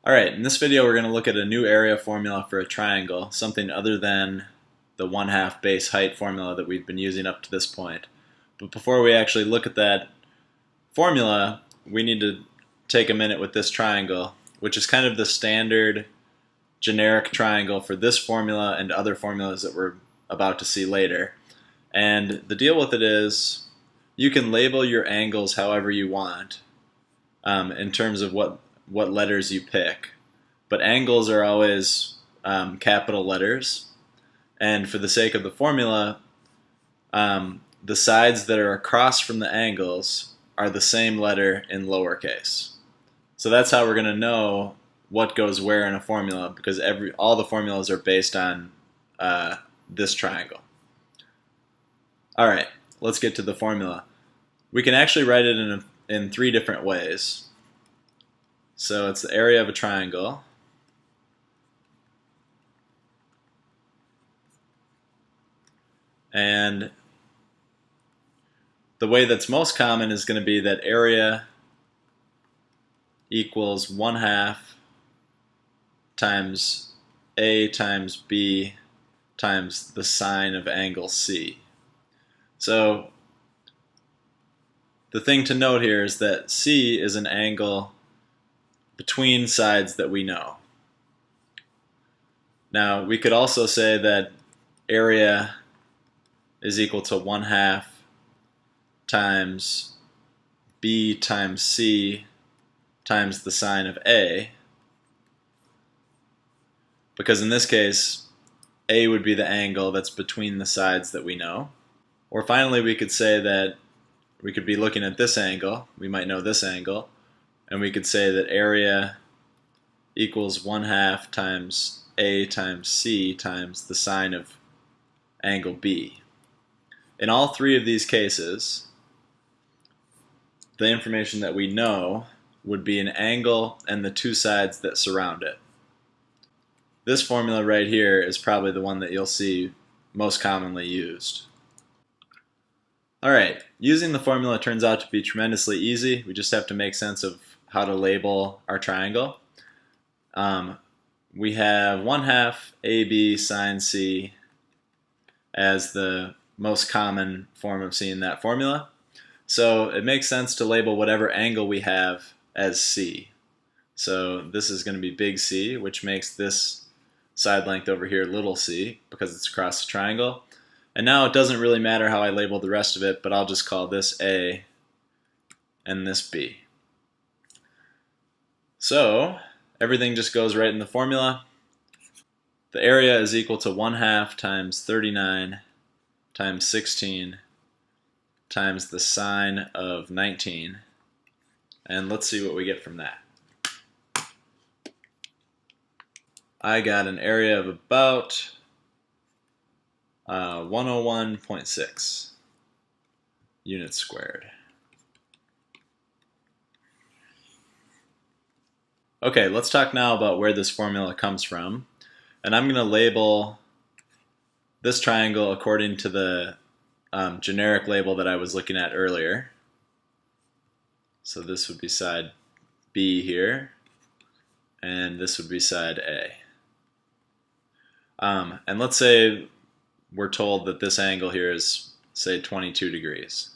Alright, in this video we're going to look at a new area formula for a triangle, something other than the 1/2 base height formula that we've been using up to this point. But before we actually look at that formula, we need to take a minute with this triangle, which is kind of the standard generic triangle for this formula and other formulas that we're about to see later. And the deal with it is you can label your angles however you want in terms of what letters you pick. But angles are always capital letters, and for the sake of the formula, the sides that are across from the angles are the same letter in lowercase. So that's how we're going to know what goes where in a formula, because all the formulas are based on this triangle. Alright, let's get to the formula. We can actually write it in three different ways. So it's the area of a triangle, and the way that's most common is going to be that area equals 1/2 times A times B times the sine of angle C. So the thing to note here is that C is an angle between sides that we know. Now we could also say that area is equal to 1/2 times B times C times the sine of A, because in this case A would be the angle that's between the sides that we know. Or finally we could say that we could be looking at this angle, we might know this angle, and we could say that area equals 1/2 times A times C times the sine of angle B. In all three of these cases, the information that we know would be an angle and the two sides that surround it. This formula right here is probably the one that you'll see most commonly used. Alright, using the formula turns out to be tremendously easy. We just have to make sense of how to label our triangle. We have 1/2 AB sine C as the most common form of seeing that formula. So it makes sense to label whatever angle we have as C. So this is going to be big C, which makes this side length over here little c, because it's across the triangle. And now it doesn't really matter how I label the rest of it, but I'll just call this A and this B. So everything just goes right in the formula. The area is equal to 1/2 times 39 times 16 times the sine of 19. And let's see what we get from that. I got an area of about 101.6 units squared. Okay, let's talk now about where this formula comes from. And I'm going to label this triangle according to the generic label that I was looking at earlier. So this would be side B here, and this would be side A. And let's say we're told that this angle here is, say, 22 degrees.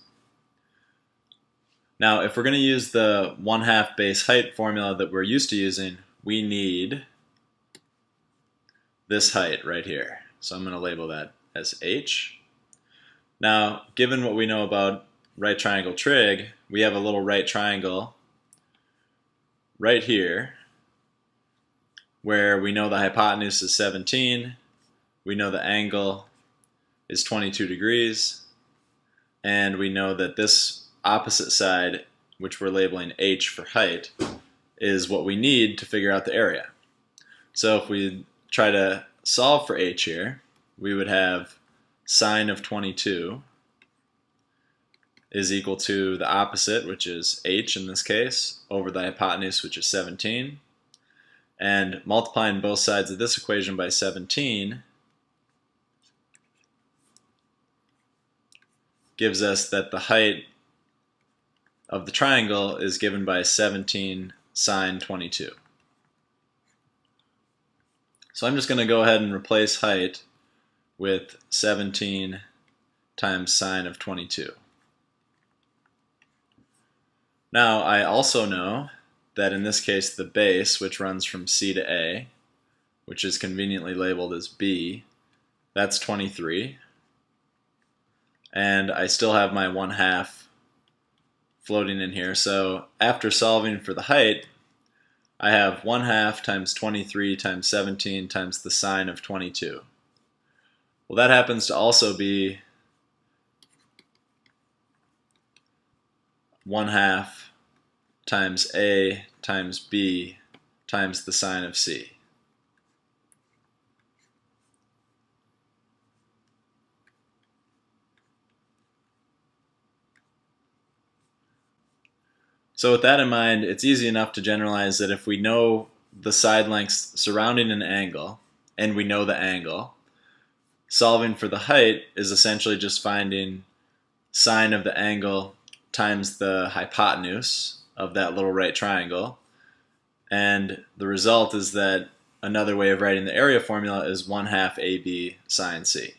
Now, if we're going to use the 1/2 base height formula that we're used to using, we need this height right here. So I'm going to label that as H. Now, given what we know about right triangle trig, we have a little right triangle right here where we know the hypotenuse is 17, we know the angle is 22 degrees, and we know that this opposite side, which we're labeling H for height, is what we need to figure out the area. So if we try to solve for H here, we would have sine of 22 is equal to the opposite, which is H in this case, over the hypotenuse, which is 17. And multiplying both sides of this equation by 17 gives us that the height of the triangle is given by 17 sine 22. So I'm just going to go ahead and replace height with 17 times sine of 22. Now I also know that in this case the base, which runs from C to A, which is conveniently labeled as B, that's 23. And I still have my 1/2 floating in here. So after solving for the height, I have 1/2 times 23 times 17 times the sine of 22. Well, that happens to also be 1/2 times A times B times the sine of C. So with that in mind, it's easy enough to generalize that if we know the side lengths surrounding an angle, and we know the angle, solving for the height is essentially just finding sine of the angle times the hypotenuse of that little right triangle. And the result is that another way of writing the area formula is 1/2 AB sine C.